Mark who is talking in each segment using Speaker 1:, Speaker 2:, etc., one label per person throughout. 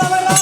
Speaker 1: Power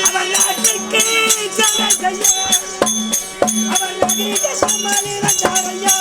Speaker 1: அவர் நாட்டுக்கு சேவை செய்ய அவர் நகீக சமாளி வந்தாரையா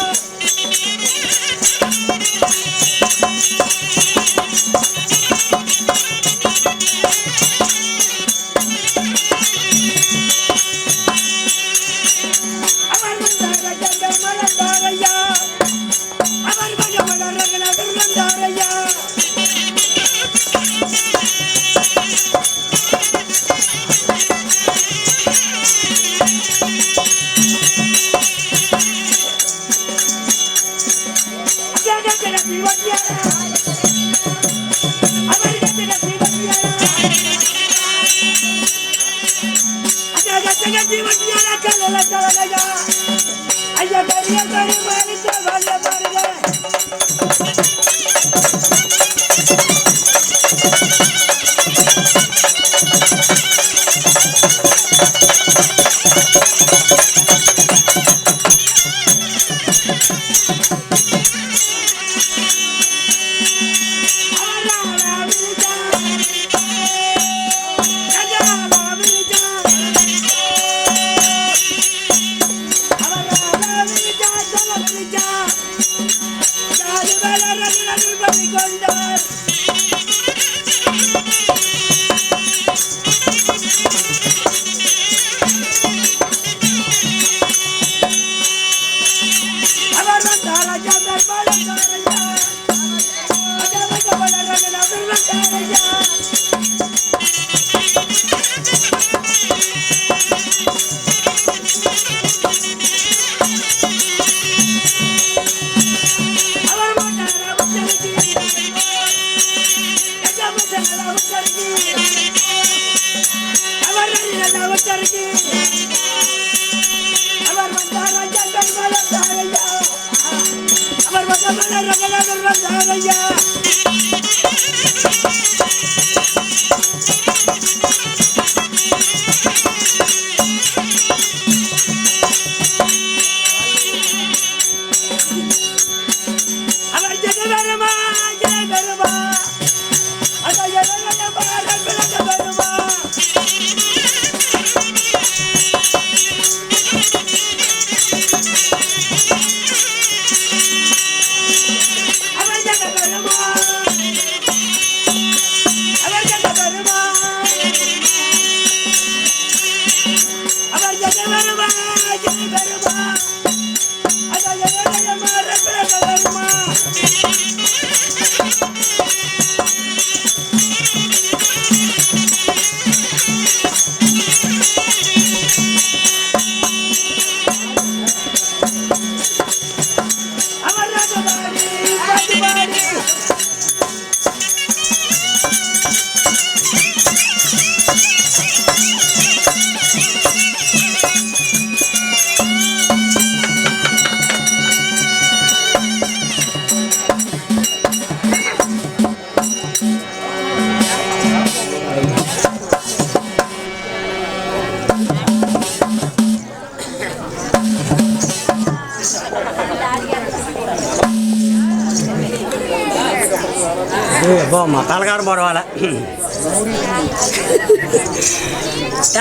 Speaker 2: தலகாரம் போடுவாள்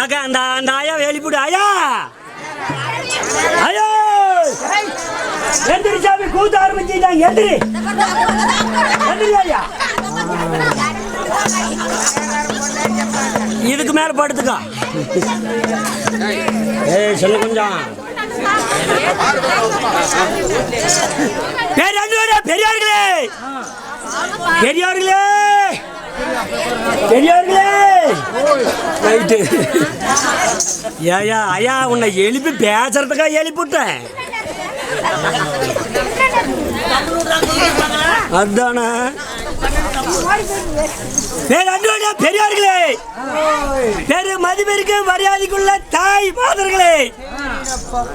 Speaker 2: ஏக்கா அந்த அந்த ஆயா வெளிப்படு ஆயா ஐயோ எந்திரி சாமி கூத்த ஆரம்பிச்சுட்டாங்க எந்திரி எந்திரி ஐயா இதுக்கு மேல படுத்துக்கா ஏய் சொல்லு கொஞ்சம் பெரியார்களே பெரியார்களே பெரியார்களே ரைட்டு ஐயா ஐயா உன்னை எழுப்பி பேசுறதுக்கா எழுப்பிவிட்டேன் அதுதானே பெரியார்களே பெரு மதிப்பிற்கு மரியாதைக்குள்ள தாய் மாதர்களே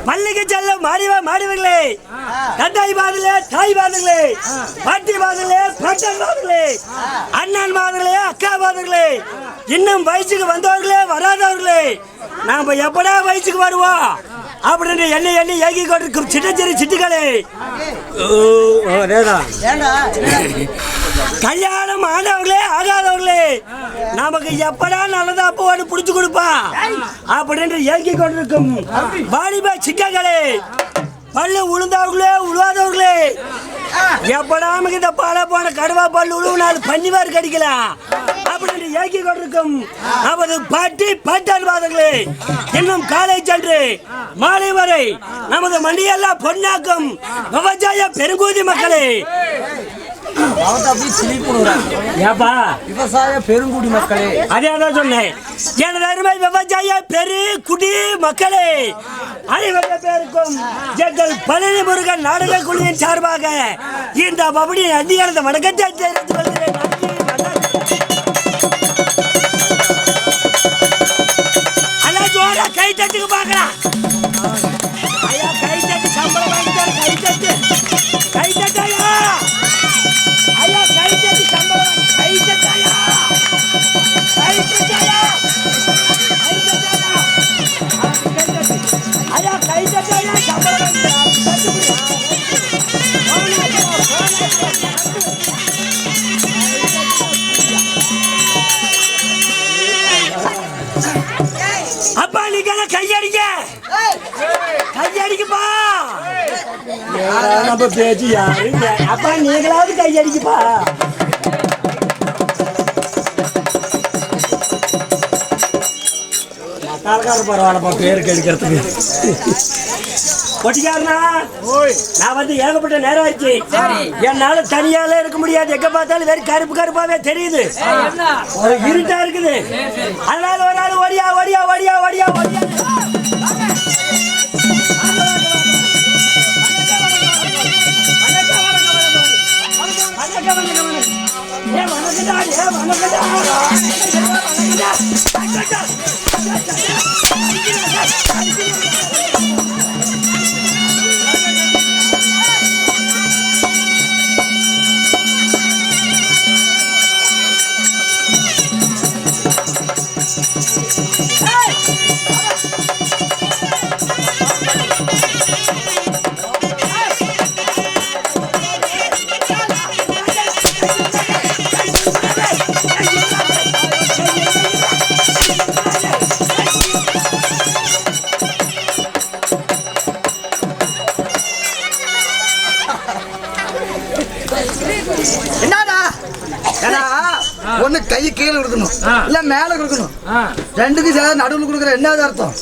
Speaker 2: பள்ளிக்கு செல்ல மாணவர்களே தந்தை மாதர்களே தாய் மாதர்களே பாட்டி மாதர்களே பட்டன் மாதர்களே அண்ணன் மாதர்களே அக்கா மாதர்களே இன்னும் வயசுக்கு வந்தவர்களே வராதவர்களே நாம எப்படா வயசுக்கு வருவோம் அப்படின்னு எண்ணி எண்ணி ஏகி கொண்டிருக்கும் சின்னச்சிறு சிட்டுகளே
Speaker 1: கல்யாணம் ஆனவர்களே ஆகாதவர்களே நமக்கு எப்படா நல்லதா அப்போடு புடிச்சு கொடுப்பா அப்படின்னு ஏங்கி கொண்டிருக்கும் வாலிப சிக்கங்களே, பல்லு உளுந்தவர்களே உழுவாதவர்களே, எப்படா நமக்கு இந்த பாலை போன கடுவா பல்லு உழுவுனாலும் பன்னிவாறு கடிக்கலாம் அப்படின்னு ஏங்கி கொண்டிருக்கும் நமது பாட்டி பாட்டாள்வாதங்களே, இன்னும் காலை சென்று மாலை வரை நமது மண்டியெல்லாம் பொன்னாக்கும் விவசாய பெருங்கூதி மக்களே,
Speaker 3: விவசாய பெருங்குடி மக்களே,
Speaker 1: அதேதான் சொன்னேன். எனது அருமை விவசாய பெருங்குடி மக்களே, அனைவரும் பேருக்கும் எங்கள் பழனி முருகன் நாடக குழுவின் சார்பாக இந்த பபடி அதிகாரத்தை வணக்கத்தை தெரிவித்துக் கொள்கிறேன். கை தட்டுக்கு பார்க்கலாம். ஐயா கை தட்டு சம்பளம் வாங்கிட்டாரு. கை தட்டு கை தட்டாயா ஐயா, கை தட்டு சம்பளம் கை தட்டாயா கை தட்டாயா கை தட்டாயா ஐயா, கை தட்டாயா சம்பளம் அப்பா, நீங்க கையடிக்க கையடிக்குப்பா. நம்ம பேச்சு யாரு அப்பா, நீங்களாவது கையடிக்குப்பா. பரவாயில்லப்பா பேருக்கு எடுக்கிறதுக்கு. பொட்டிக்காரனா, நான் வந்து ஏகப்பட்ட நேரம் ஆயிடுச்சு. என்னால தனியால இருக்க முடியாது. எங்க பார்த்தாலும் வேறு கருப்பு கருப்பாவே தெரியுது, ஒரு இருட்டா இருக்குது. அதனால ஒரு நாள் ஓடியா ஓடியா ஓடியா ஓடியா ஓடியா
Speaker 3: ஒண்ணு கை கீழே கொடுக்கணும், இல்ல மேல கொடுக்கணும். ரெண்டுக்கு நடுவில் கொடுக்குற என்னது அர்த்தம்?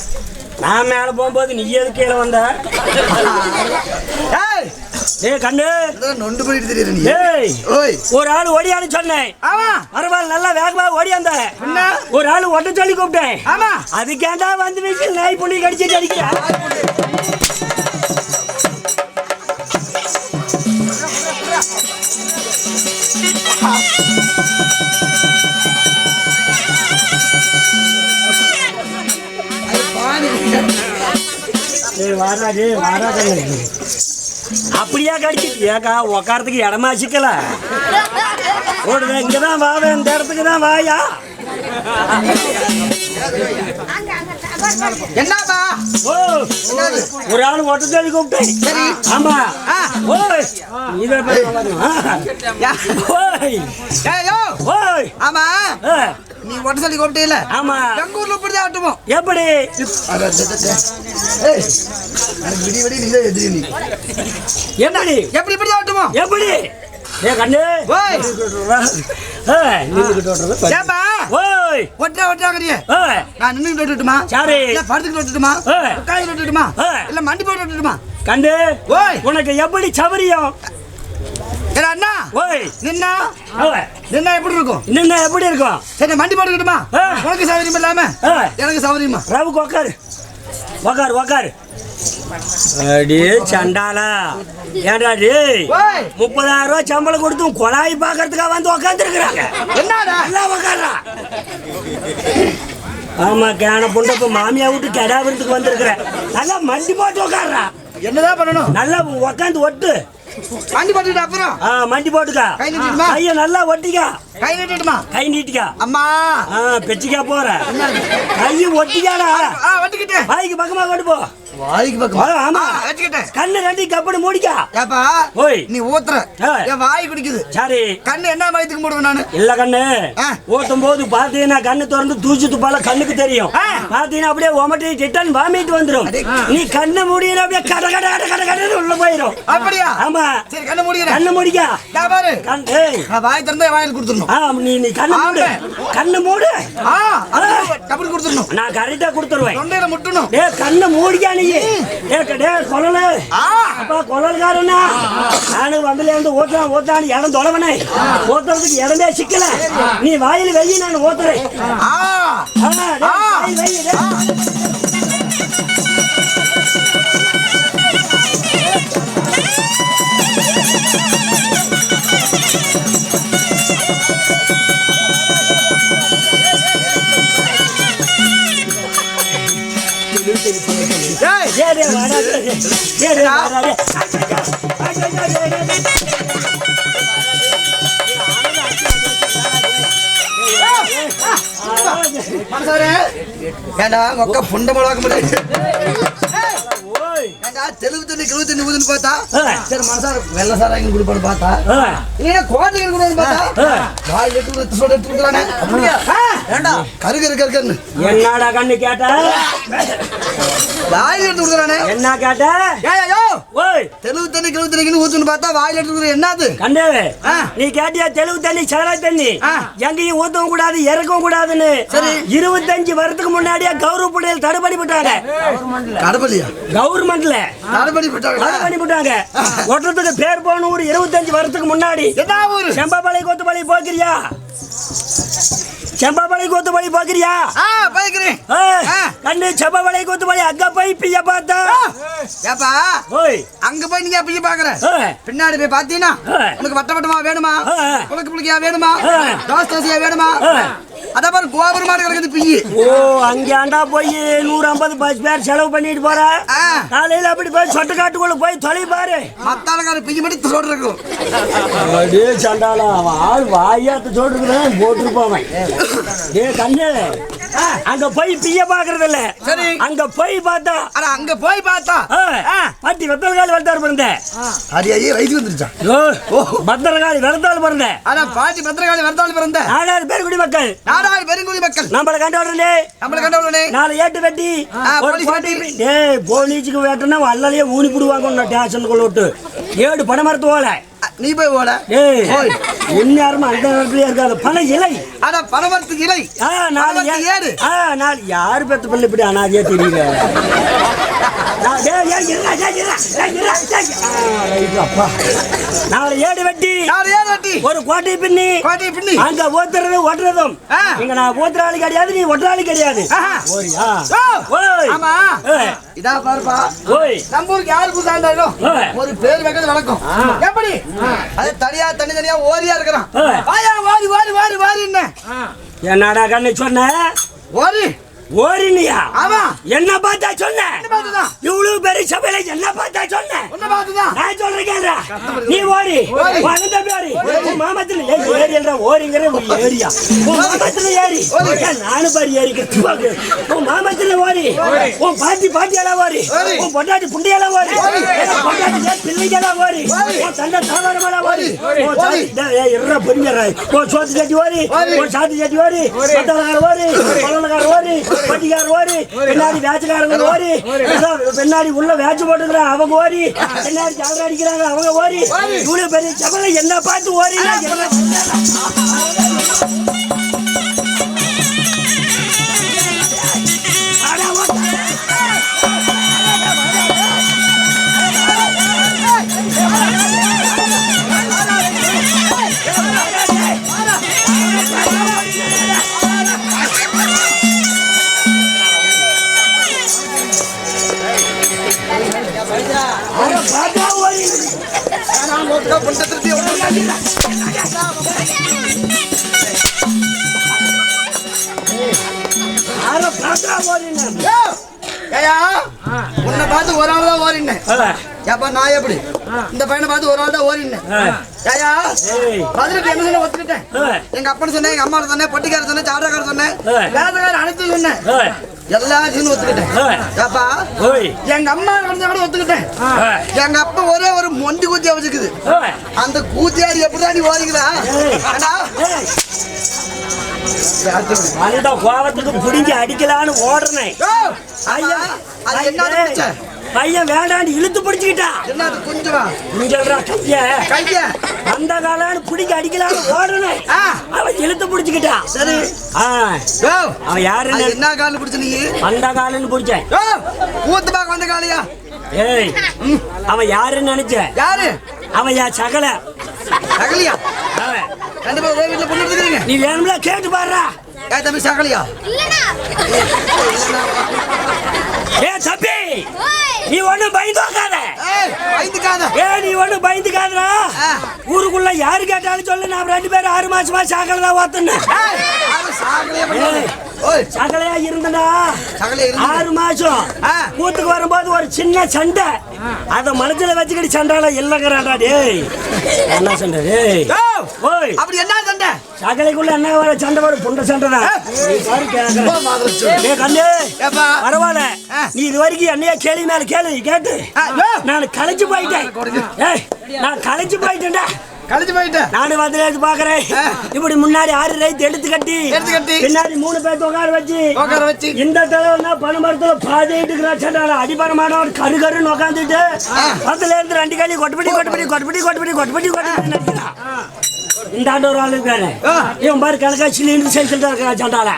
Speaker 1: நான் மேல போகும்போது நீ எது கீழே வந்த? கண்ணு
Speaker 3: நொண்டு போயிட்டு தெரியுது நீ.
Speaker 1: ஒரு ஆள் ஓடியான்னு சொன்னேன். பரவாயில்ல, நல்லா வேகமா ஓடியாந்த. ஒரு ஆள் ஒட்ட சொல்லி கூப்பிட்டேன். அதுக்கேண்டா வந்து வீட்டு நாய் புள்ளி கடிச்சிட்டு அடிக்கிறேன். அப்படியா கடிச்சிட்டு ஏக்கா உக்காரத்துக்கு இடமா சிக்கல ஓடுத. இங்கதான் வாவே, இந்த இடத்துக்கு தான் வாயா.
Speaker 3: என்னப்பா?
Speaker 1: ஒரு ஆள் ஓட்ட சொல்லி கூப்பிட்டேன். ஆமா,
Speaker 3: ஆமா, நீ ஒட்ட சொல்லி கூப்பிட்டே.
Speaker 1: ஆமா,
Speaker 3: எங்க ஊர்ல இப்படிதான் ஆட்டுமோ?
Speaker 1: எப்படி எப்படி
Speaker 3: எப்படி இப்படி ஆட்டுமோ? எப்படி
Speaker 1: கண்ணு
Speaker 3: நான் நின்று விட்டுட்டுமா? படுத்துக்கிட்டு விட்டுட்டுமா? உட்காந்து விட்டுட்டுமா? இல்ல மண்டி போட்டு விட்டுட்டுமா?
Speaker 1: கண்டு உனக்கு எப்படி சௌரியம்?
Speaker 3: அண்ணா நின்னா நின்னா எப்படி இருக்கும்?
Speaker 1: நின்னா எப்படி இருக்கும்?
Speaker 3: சரி, மண்டி போட்டுக்கிட்டுமா? உனக்கு சௌரியம் இல்லாம எனக்கு சௌரியமா?
Speaker 1: ரவுக்கு உக்காரு உக்காரு உக்காரு. அடி சண்டாலா, ஏன்டா 30,000 ரூபாய் சம்பளம் கொடுத்து கொலாய் பாக்குறதுக்காக வந்து உக்காந்து இருக்கிறாங்க. நல்லா உக்காரா. ஆமா, கேன புண்டப்பு மாமியா விட்டு கெடா விருந்துக்கு வந்திருக்கிறேன். நல்லா மண்டி போட்டு உக்காடுறா.
Speaker 3: என்னதான் பண்ணணும்?
Speaker 1: நல்லா உக்காந்து ஒட்டு.
Speaker 3: மண்டி போட்டுட்டு அப்புறம்
Speaker 1: மண்டி போட்டுக்கா. கைய நல்லா ஒட்டிக்கா.
Speaker 3: கை நீட்டுமா?
Speaker 1: கை நீட்டிக்கா.
Speaker 3: அம்மா
Speaker 1: பெச்சிக்கா போற. கை ஒட்டிக்காடா.
Speaker 3: ஒட்டிக்கிட்டேன்.
Speaker 1: வாய்க்கு பக்கமா கொண்டு போ.
Speaker 3: வாய்க்கு பக்கம்
Speaker 1: ஆமா
Speaker 3: வச்சுக்கிட்டேன்.
Speaker 1: கண்ணு ரெண்டு கப்படு மூடிக்கா.
Speaker 3: ஏப்பா
Speaker 1: ஓய்
Speaker 3: நீ ஊத்துற என் வாய் குடிக்குது.
Speaker 1: சரி
Speaker 3: கண்ணு என்ன வயத்துக்கு போடுவேன் நானு?
Speaker 1: இல்ல கண்ணு ஊத்தும் போது பாத்தீங்கன்னா கண்ணு திறந்து தூசி துப்பால கண்ணுக்கு தெரியும். பாத்தீங்கன்னா அப்படியே உமட்டி டிட்டன் வாமிட்டு வந்துரும். நீ கண்ணு மூடினா அப்படியே கட கட கட கட கடன்னு உள்ள போயிரும்.
Speaker 3: அப்படியா?
Speaker 1: ஆமா
Speaker 3: சரி கண்ணு மூடிக்கிறேன்.
Speaker 1: கண்ணு மூடிக்கா.
Speaker 3: நான் பாரு
Speaker 1: ஏய்
Speaker 3: வாய் திறந்தா வாயில் கொடுத்துடணும்.
Speaker 1: நீ கண்ணு மூடு. கண்ணு மூடு.
Speaker 3: கபடி கொடுத்துடணும்.
Speaker 1: நான் கரெக்டா கொடுத்துருவேன்.
Speaker 3: தொண்டையில முட்டணும்.
Speaker 1: டேய் கண்ணு மூடிக்கா நீ. டேய் கொலல அப்பா கொலல்காரனா நானு வந்தல இருந்து ஓட்டான்னு இடம் தொலைவனே. ஓட்டுறதுக்கு இடமே சிக்கல. நீ வாயில வெயி நான் ஓத்துறேன்.
Speaker 3: ஏண்டா ஒக்க புண்ட மிளகாக்க முடியாது. தெலுங்கு தண்ணி கிழவு தண்ணி ஊதுன்னு பார்த்தா சரி மனசார வெள்ள சாரா இங்க குடிப்பான்னு பார்த்தா இல்லையா கோட்டைக்கு கூட பார்த்தா வாயில் எடுத்து சொல்ல எடுத்துக்கிறானே. ஏண்டா கருகரு கருகருன்னு
Speaker 1: என்னடா கண்ணு கேட்டா
Speaker 3: வாயில் எடுத்து கொடுக்குறானே.
Speaker 1: என்ன கேட்டா? ஓய்
Speaker 3: தெலுங்கு தண்ணி கிழவு தண்ணின்னு ஊத்துன்னு பார்த்தா வாயில் எடுத்து கொடுக்குற என்னது?
Speaker 1: கண்டே நீ கேட்டியா தெலுங்கு தண்ணி சகல தண்ணி எங்கேயும் ஊத்தவும் கூடாது இறக்கவும் கூடாதுன்னு. 25 வருஷத்துக்கு முன்னாடியே கௌரவ புள்ளைகள் தடுபடி போட்டாங்க.
Speaker 3: கடப்பலியா?
Speaker 1: கவர்மெண்ட்ல
Speaker 3: தடுபடி
Speaker 1: போட்டாங்க. ஒட்டத்துக்கு பேர் போன ஊர் 25 வருஷத்துக்கு முன்னாடி. செம்பபாளை கோத்துபாளை போக்கிறியா? செம்பபாளை கோத்துபாளை போக்கிறியா?
Speaker 3: போய்க்கிறேன்.
Speaker 1: கண்ணு செம்பபாளை கோத்துபாளை அங்க போய் பிய பார்த்தா
Speaker 3: ஏப்பா
Speaker 1: ஓய்
Speaker 3: அங்க போய் நீங்க பிய பாக்குற பின்னாடி போய் பாத்தீங்கன்னா உனக்கு வட்ட வட்டமா வேணுமா? புளுக்கு புளுக்கியா வேணுமா? தோசை தோசையா வேணுமா? அத பாரு கோபுரம் மாடு கிடக்குது பிய்யி.
Speaker 1: ஓ அங்கேண்டா போய் 150 பஸ் பேர் செலவு பண்ணிட்டு போற. காலையில அப்படி போய் சொட்டு காட்டுக்குள்ள போய் தொலை பாரு.
Speaker 3: மத்தாளக்கார பிய்ய மட்டும் சோடு இருக்கும்.
Speaker 1: அடே சண்டாளா ஆள் வாயாத்து சோடு இருக்குதான் போட்டுருப்பாவன். டே கண்ணே அங்க போய் பிய பாக்குறது இல்ல.
Speaker 3: சரி
Speaker 1: அங்க போய் பார்த்தா
Speaker 3: அங்க போய் பார்த்தா
Speaker 1: பாட்டி வெத்தலகாலி வளர்த்தாரு பிறந்த.
Speaker 3: அடியே வயசு வந்துருச்சா?
Speaker 1: பத்திரகாளி வளர்த்தாள் பிறந்த.
Speaker 3: ஆனா பாட்டி பத்திரகாளி வளர்த்தாள் பிறந்த
Speaker 1: 4 பேர் குடிமக்கள்.
Speaker 3: 4 பெருங்குடி மக்கள்
Speaker 1: நம்மள கண்டவரே. 4 ஏட்டு வெட்டி போலீஸுக்கு வேட்டனா வல்லலையே ஊனி புடுவாங்க. ஸ்டேஷனுக்குள்ள விட்டு 7 பணமரத்து ஓலை.
Speaker 3: நீ போய் ஓட
Speaker 1: யாருமே அந்த நேரத்திலே இருக்காது. பண இலை
Speaker 3: ஆனா பணமரத்துக்கு இலை
Speaker 1: 4 யாரு பெத்த பிள்ளை இப்படி அனாதியா தெரியல. நாலு ஏடு வெட்டி ஒரு கோட்டை பின்னி அங்க ஓட்டுறதும் இங்க நான் ஓட்டுற ஆளு கிடையாது, நீ ஒட்டுற ஆளு கிடையாது.
Speaker 3: இதா பாருப்பா நம்ம ஊருக்கு யாரு புதுசாண்டாலும் ஒரு பேர் வைக்கிறது வழக்கம். எப்படி அது தனியா தனித்தனியா ஓரியா இருக்கிறான். வாரி வாரி வாரி வாரி
Speaker 1: என்னடா கண்ணு சொன்ன?
Speaker 3: ஓரி
Speaker 1: ஓரினியா?
Speaker 3: ஆமா.
Speaker 1: என்ன பார்த்தா சொன்ன? இவ்வளவு பெரிய சபையில என்ன பார்த்தா சொன்ன? நான் சொல்றேன் நீ ஓரி வளர்ந்த பேரி மாமத்துல ஏரியல்ற ஓரிங்கிற ஏரியா மாமத்துல ஏரி நானும் பாரு ஏரிக்க உன் மாமத்துல ஓரி உன் பாட்டி எல்லாம் ஓரி உன் பொண்டாட்டி புண்டியெல்லாம் ஓரி பொண்டாட்டி பிள்ளைங்கெல்லாம் ஓரி உன் தண்டை சாதாரணமெல்லாம் ஓரி இருற பொறிஞர் உன் சோத்து சட்டி ஓரி உன் சாத்தி சட்டி ஓரி மத்தவங்க ஓரி பழனக்கார ஓரி பட்டிக்கார ஓரி பின்னாடி வேச்சக்காரங்க ஓரி பின்னாடி உள்ள வேச்சு போட்டுக்கிறான் அவங்க ஓரி பின்னாடி ஜாலரா அடிக்கிறாங்க அவங்க ஓரி இவ்வளவு பெரிய சபையில என்ன பார்த்து ஓரி
Speaker 3: உன்னை பார்த்து ஒரு ஆள் தான் ஓரினேன். ஏப்பா நான் எப்படி இந்த பையனை பார்த்து ஒரு ஆள் தான் ஓரினேன். பதினெட்டு என்ன சொன்ன ஒத்துக்கிட்டேன். எங்க அப்பன்னு சொன்னேன், எங்க அம்மா சொன்னேன், பொட்டிக்கார சொன்னேன், சாடக்கார சொன்னேன், வேதக்கார அனைத்து சொன்னேன். எல்லாத்தையும் ஒத்துக்கிட்டேன். ஏப்பா, எங்க அம்மா நடந்த கூட ஒத்துக்கிட்டேன். எங்க அப்பா ஒரே ஒரு மொண்டி கூத்தியா வச்சுக்குது. அந்த கூத்தியாடி எப்படிதான் நீ ஓதிக்கிறா?
Speaker 1: அந்த கோவத்துக்கு புடிஞ்சு அடிக்கலான்னு ஓடுறேன். பையன் வேண்டான்னு இழுத்து பிடிச்சுக்கிட்டான். கைய அந்த காலான்னு பிடிக்க அடிக்கலான்னு ஓடுறேன். அவன் இழுத்து பிடிச்சுக்கிட்டான். சரி, அவன் யாரு?
Speaker 3: என்ன கால பிடிச்ச நீ? அந்த
Speaker 1: காலன்னு பிடிச்சேன்.
Speaker 3: ஊத்துபாக்க வந்த காலையா?
Speaker 1: ஏய், அவன் யாருன்னு நினைச்ச?
Speaker 3: யாரு
Speaker 1: அவன்? யா சகல
Speaker 3: சகலியா? கண்டிப்பா ஒரே வீட்டுல பொண்ணு எடுத்துக்கிறீங்க.
Speaker 1: நீ வேணும்ல கேட்டு பாடுறா.
Speaker 3: ஏ தம்பி சகலியா?
Speaker 1: ஏ தம்பி, நீ ஒண்ணு பயந்துக்காத. நீ ஒண்ணு பயந்துக்காதா. ஊருக்குள்ள யாரு கேட்டாலும் சொல்லு, நான் 2 பேரும் 6 மாசமா சாக்கலை தான் ஓத்துன்னு. சகலையா இருந்தனா 6 மாசம் கூத்துக்கு வரும்போது ஒரு சின்ன சண்டை, அத மனசுல வச்சுக்கிட்டு சண்டால இல்லங்கிறாடா. டேய் என்ன சண்டை? ஓய்
Speaker 3: அப்படி என்ன சண்டை?
Speaker 1: சகலைக்குள்ள என்ன வர சண்டை? வரும் புண்ட சண்டை தான். பரவாயில்ல, நீ இது வரைக்கும் என்னையா கேள்வி மேல கேள்வி கேட்டு நான் களைச்சு போயிட்டேன். நான் களைச்சு போயிட்டேன்டா.
Speaker 3: கழிச்சு போயிட்டேன்.
Speaker 1: நானும் வந்து பாக்குறேன். இப்படி முன்னாடி 6 ரைத்து எடுத்து கட்டி பின்னாடி 3 பேர் உட்கார வச்சு இந்த தலைவனா பணமரத்துல பாதிட்டு அடிபரமான கருகருன்னு உட்காந்துட்டு அதுல இருந்து 2 காலி கொட்டுப்படி நினைக்கிறான். இந்த ஆண்டு ஒரு ஆள் இருக்காரு. இவன் பாரு கணக்காட்சியில செஞ்சுட்டு இருக்கிறான் சண்டால.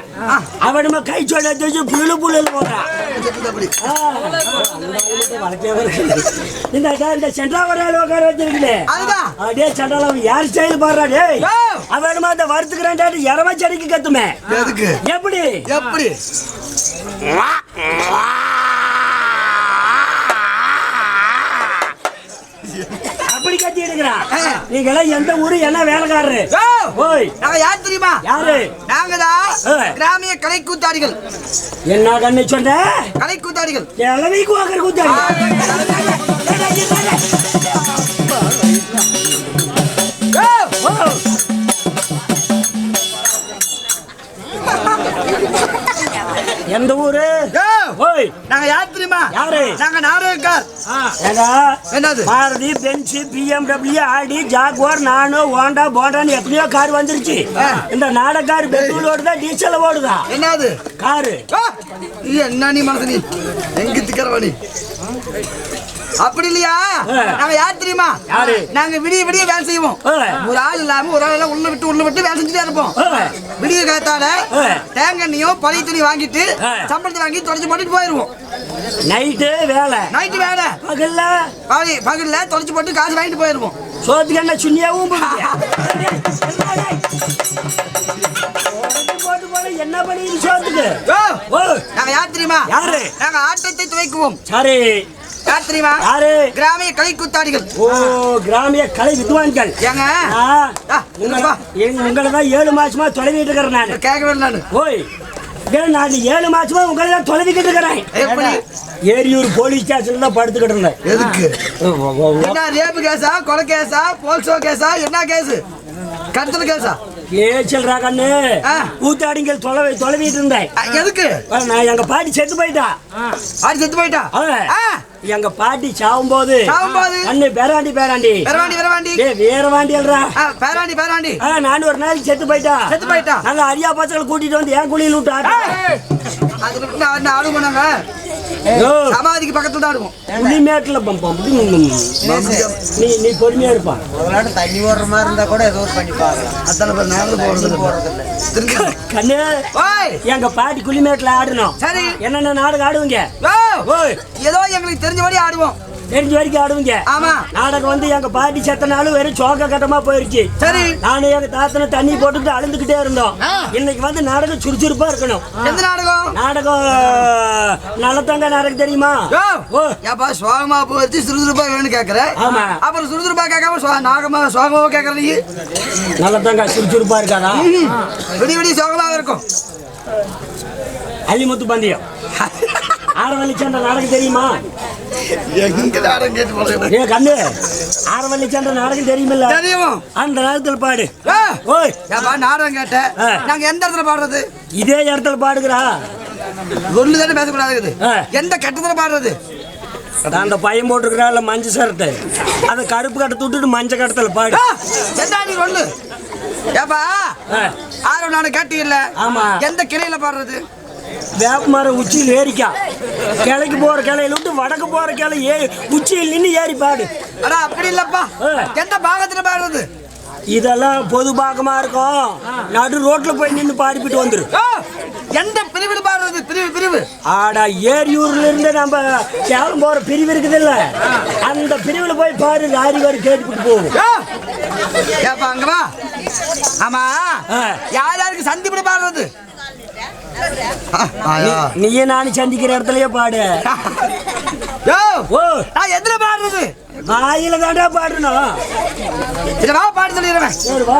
Speaker 1: அவனுமா கை சோட வச்சு புல்லு போடுறான். இந்த சென்ட்ரா வரையில உட்கார வச்சிருக்கே அப்படியே சண்டால யார் ஸ்டைல் பாடுறாடே. அவனுமா அந்த வருத்துக்கிறான் இரவா செடிக்கு கத்துமே. எப்படி எப்படி அப்படி கட்டி எடுக்கிறான். நீங்க எல்லாம் எந்த ஊரு, என்ன வேலைக்காரரு?
Speaker 3: நாங்க யார் தெரியுமா?
Speaker 1: யாரு?
Speaker 3: நாங்கதான் கிராமிய கலை கூத்தாடிகள்.
Speaker 1: என்ன கண்ணு சொன்ன?
Speaker 3: கலை கூத்தாடிகள்.
Speaker 1: இளவி கூக்கர் கூத்தாடி. எந்த ஊரு?
Speaker 3: நாங்க யார் தெரியுமா?
Speaker 1: யாரு?
Speaker 3: நாங்க நாடகக்கார்.
Speaker 1: என்னது? மாருதி, பென்ஸ், BMW, ஆடி, ஜாகுவார், நானோ, ஹோண்டா, போண்டான்னு எத்தனையோ கார் வந்துருச்சு. இந்த நாடகார் பெட்ரோல் ஓடுதா டீசல் ஓடுதா?
Speaker 3: என்னது
Speaker 1: காரு?
Speaker 3: என்ன நீ மனசு நீ எங்க திக்கிறவனி? அப்படி இல்லையா? நாங்க யார் தெரியுமா?
Speaker 1: யாரு?
Speaker 3: நாங்க விடிய விடிய வேலை செய்வோம். ஒரு ஆள் இல்லாம ஒரு ஆள் உள்ள விட்டு வேலை செஞ்சுட்டே இருப்போம். விடிய காத்தால தேங்காயும் பழைய துணி வாங்கிட்டு சம்பளத்தை வாங்கி தொடச்சு போட்டுட்டு போயிருவோம்.
Speaker 1: நைட்டு வேலை.
Speaker 3: நைட்டு வேலை. பகல்ல தொடச்சு போட்டு காசு வாங்கிட்டு போயிருவோம்.
Speaker 1: சோத்துக்கு என்ன சுண்ணியாவும் என்ன பண்ணி சோத்துக்கு?
Speaker 3: நாங்க யார் தெரியுமா?
Speaker 1: யாரு?
Speaker 3: நாங்க ஆட்டத்தை துவைக்குவோம்.
Speaker 1: சரி,
Speaker 3: யார் தெரியுமா?
Speaker 1: யாரு?
Speaker 3: கிராமிய கலை கூத்தாடிகள்.
Speaker 1: கிராமிய கலை வித்வான்கள்.
Speaker 3: ஏங்க
Speaker 1: உங்களை தான் 7 மாசமா தொலைவிட்டு இருக்கிறேன். நான்
Speaker 3: கேட்கவே நான்
Speaker 1: 7 மாசமா உங்களை தான் தொலைவிக்கிட்டு இருக்கிறேன். ஏரியூர் போலீஸ் ஸ்டேஷன்ல தான் படுத்துக்கிட்டு இருந்தேன்.
Speaker 3: எதுக்கு? என்ன ரேப்பு கேஸா, கொலை கேஸா, போல்சோ கேஸா, என்ன கேஸ்? கடத்தல் கேஸா?
Speaker 1: ஏச்சல்ரா கண்ணு, கூத்தாடிங்கள் தொலைவிட்டு இருந்தேன்.
Speaker 3: எதுக்கு?
Speaker 1: நான் எங்க பாட்டி செத்து போயிட்டா.
Speaker 3: பாட்டி செத்து போயிட்டா?
Speaker 1: எங்க பாட்டி சாவும்போது அண்ணே பேராண்டி நானும் ஒரு நாளைக்கு செத்து போயிட்டா. நாங்க அரியா பசங்களை கூட்டிட்டு வந்து என் குழியில் விட்டு
Speaker 3: ஆடுவோம். சமாதிக்கு பக்கத்துல தான் ஆடுவோம்.
Speaker 1: புளிமேட்டுல நீ பொறுமையா இருப்பான்.
Speaker 2: தண்ணி ஓடுற மாதிரி இருந்தா கூட ஏதோ பண்ணி பாக்கலாம்.
Speaker 1: கண்ணு, எங்க பாட்டி குளிமேட்டுல ஆடணும்.
Speaker 3: சரி,
Speaker 1: என்னென்ன நாடகம் ஆடுவீங்க?
Speaker 3: ஏதோ எங்களுக்கு தெரிஞ்சபடி ஆடுவோம்.
Speaker 1: தெரிஞ்ச வரைக்கும் ஆடுவீங்க.
Speaker 3: ஆமா.
Speaker 1: நாடகம் வந்து எங்க பாட்டி செத்தனாலும் வெறும் சோக கட்டமா போயிருச்சு.
Speaker 3: சரி,
Speaker 1: நானும் எங்க தாத்தனை தண்ணி போட்டுட்டு அழுந்துகிட்டே இருந்தோம். இன்னைக்கு வந்து நாடகம் சுறுசுறுப்பா இருக்கணும்.
Speaker 3: எந்த நாடகம்?
Speaker 1: நாடகம் நல்லத்தங்க நாடகம் தெரியுமா?
Speaker 3: ஏப்பா சோகமா போச்சு சுறுசுறுப்பா வேணும்னு கேக்குற.
Speaker 1: ஆமா.
Speaker 3: அப்புறம் சுறுசுறுப்பா கேட்காம நாகமா சோகமா கேக்குற நீ?
Speaker 1: நல்லத்தங்க சுறுசுறுப்பா இருக்காதா?
Speaker 3: விடிய விடிய சோகமா இருக்கும்.
Speaker 1: அள்ளிமுத்து பந்தயம் ஆரவல்லி சண்டை நாடகம் தெரியுமா? கண்ணு, ஆரவல்லி சண்டை நாடகம் தெரியுமில்ல?
Speaker 3: தெரியும்.
Speaker 1: அந்த நேரத்தில் பாடு.
Speaker 3: நாடகம் கேட்ட நாங்க எந்த இடத்துல பாடுறது?
Speaker 1: இதே இடத்துல பாடுகிறா.
Speaker 3: ஒண்ணு தானே பேசக்கூடாது. எந்த கட்டத்துல பாடுறது?
Speaker 1: அந்த பையன் போட்டுருக்கிறாள் மஞ்சள் சரட்டு, அதை கருப்பு கட்டை விட்டுட்டு மஞ்சள் கட்டத்துல பாடு.
Speaker 3: என்ன நீ ஒண்ணு ஏப்பா ஆரோ நானு கேட்டி இல்ல.
Speaker 1: ஆமா.
Speaker 3: எந்த கிளையில பாடுறது?
Speaker 1: வேப்பமரம் உச்சியில் ஏறிக்கா, கிளைக்கு போற கிளையில விட்டு வடக்கு போற கிளை உச்சியில் நின்று ஏறி பாடு.
Speaker 3: அடா அப்படி இல்லப்பா, எந்த பாகத்துல பாடுறது?
Speaker 1: இதெல்லாம் பொது பாகமா இருக்கும், நடு ரோட்ல போய் நின்று பாடிப்பிட்டு வந்துரு.
Speaker 3: எந்த பிரிவில் பாடுறது? பிரிவு
Speaker 1: ஆடா ஏரியூர்ல இருந்து நம்ம சேலம் போற பிரிவு இருக்குது இல்ல, அந்த பிரிவுல போய் பாரு, லாரி வரை கேட்டுக்கிட்டு போகும்.
Speaker 3: ஏப்பா அங்க வா. ஆமா, யார் யாருக்கு சந்திப்பு பாடுறது?
Speaker 1: நீயே நானும் சந்திக்கிற இடத்துலயே பாடு.
Speaker 3: நான் எதுல பாடுறது?
Speaker 1: வாயில தாண்டா பாடணும்.
Speaker 3: இத வா பாட சொல்லிடுறேன்.
Speaker 1: சரி வா.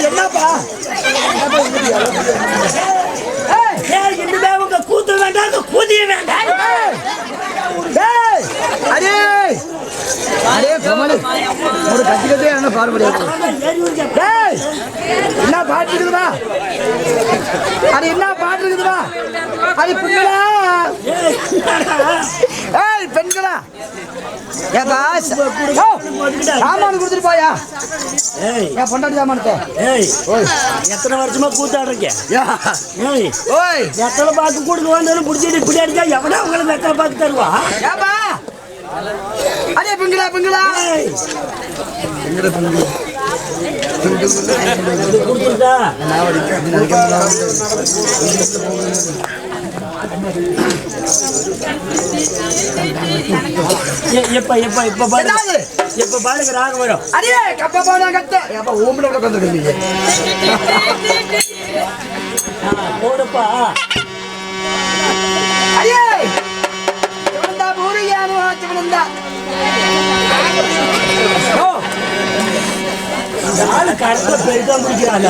Speaker 3: என்னப்பா
Speaker 1: உங்க கூத்து வேண்டாம், கூதிய வேண்டாம்.
Speaker 3: அரே அரே கமலு ஒரு கத்திக்கதே என்ன பாடு முடியாது. டேய், என்ன பாட்டு இருக்குதுடா? அது என்ன பாட்டு இருக்குதுடா? அது பெண்களா? ஏய் பெண்களா? ஏப்பா சாமான் கொடுத்துட்டு போயா? ஏன் பொண்டாட்டி சாமானத்தை?
Speaker 1: எத்தனை வருஷமா கூத்தாடுறீங்க?
Speaker 3: ஓய்
Speaker 1: எத்தனை பாக்கு கொடுக்க வந்தாலும் பிடிச்சிட்டு இப்படி அடிச்சா எவனா உங்களுக்கு எத்தனை பாக்கு தருவா?
Speaker 3: ஏப்பா அதே பெண்களா பெண்களா?
Speaker 1: கொடுத்துருக்கா எப்ப எப்ப இப்ப பாருங்க இப்ப பாருங்க ராக வரும்.
Speaker 3: அடே கப்பா போனா கத்த ஏப்பா ஓம்பல கூட வந்துருக்கீங்க.
Speaker 1: போடுப்பா.
Speaker 3: அடே இவன்டா பூரியானோ இவன்டா.
Speaker 1: இந்த ஆளு கடத்துல பெருக்கா முடிக்கிறாங்க.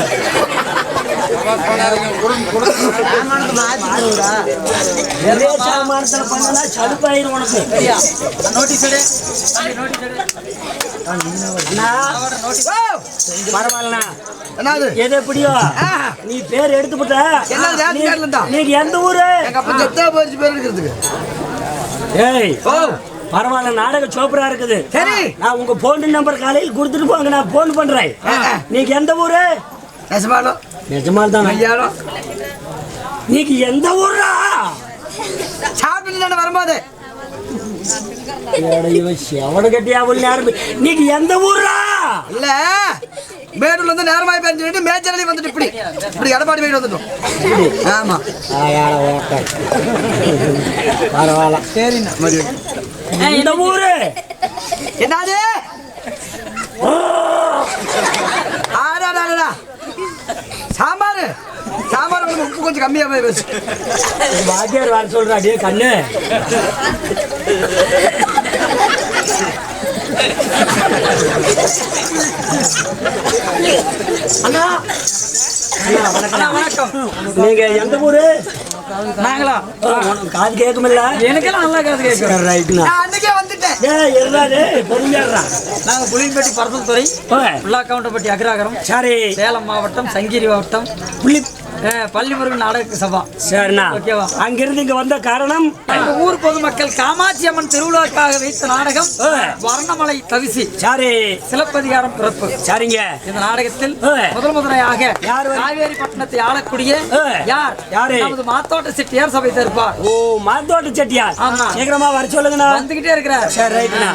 Speaker 1: நிறைய சாமானத்துல பண்ணா சடுப்பாயிரும் உனக்கு. பரவாயில்லண்ணா
Speaker 3: என்னது
Speaker 1: எது எப்படியோ நீ பேர் எடுத்துப்பட்ட. நீங்க எந்த ஊரு?
Speaker 3: எங்க அப்பா செத்தா போயிடுச்சு பேர் எடுக்கிறதுக்கு.
Speaker 1: ஏய் பரவாயில்ல நாடக சோப்பரா இருக்குது.
Speaker 3: சரி
Speaker 1: நான் உங்க போன் நம்பர் காலையில் கொடுத்துட்டு போங்க, நான் போன் பண்றேன். நீங்க எந்த ஊரு?
Speaker 3: நெசமாலோ
Speaker 1: நிஜமால் தான்
Speaker 3: ஐயாலோ.
Speaker 1: நீங்க எந்த ஊரா?
Speaker 3: சாப்பிட்டு வரும்போது
Speaker 1: எவட கட்டியா நேரம். நீங்க எந்த ஊரா?
Speaker 3: இல்ல மேடூர்ல இருந்து நேரமாய் பேருந்து மேச்சரளி வந்துட்டு இப்படி இப்படி எடப்பாடி போயிட்டு வந்துட்டோம். ஆமா
Speaker 1: பரவாயில்ல சரிண்ணா. இந்த ஊரு
Speaker 3: என்னது? சாம்பார் சாம்பார் உப்பு கொஞ்சம் கம்மியா போய் பேசு.
Speaker 1: வாத்தியார் வர சொல்றாடியே கண்ணு. அண்ணா
Speaker 3: வணக்கம்.
Speaker 1: நீங்க எந்த ஊரு?
Speaker 3: நாங்களா?
Speaker 1: காது கேட்குமில்ல?
Speaker 3: எனக்கெல்லாம் நல்லா காது கேட்கும்.
Speaker 1: ரைட்ண்ணா.
Speaker 3: நான் அன்னைக்கே வந்துட்டேன்.
Speaker 4: நாங்க புளியன்பட்டி பரதத்துறை உள்ளாக்கவுண்டப்பட்டி அக்ராகரம்
Speaker 1: சரி
Speaker 4: சேலம் மாவட்டம் சங்ககிரி மாவட்டம் பள்ளிமுருகன் நாடக சபா.
Speaker 1: சரிண்ணா
Speaker 4: ஓகேவா?
Speaker 1: அங்கிருந்து இங்க வந்த காரணம்
Speaker 4: எங்க ஊர் பொதுமக்கள் காமாட்சி அம்மன் திருவிழாக்காக வைத்த நாடகம் வர்ணமலை தவிசி.
Speaker 1: சரி
Speaker 4: சிலப்பதிகாரம் பிறப்பு.
Speaker 1: சரிங்க.
Speaker 4: இந்த நாடகத்தில் முதன்முறையாக காவேரி பட்டணத்தை ஆளக்கூடிய யார்
Speaker 1: யாரு?
Speaker 4: நமது மாத்தோட்ட செட்டியார் சபை தருப்பார்.
Speaker 1: ஓ மாத்தோட்ட செட்டியார்.
Speaker 4: ஆமா.
Speaker 1: சீக்கிரமா வர சொல்லுங்கண்ணா.
Speaker 4: வந்துகிட்டே இருக்கிறார்.
Speaker 1: சரி ரைட்ண்ணா.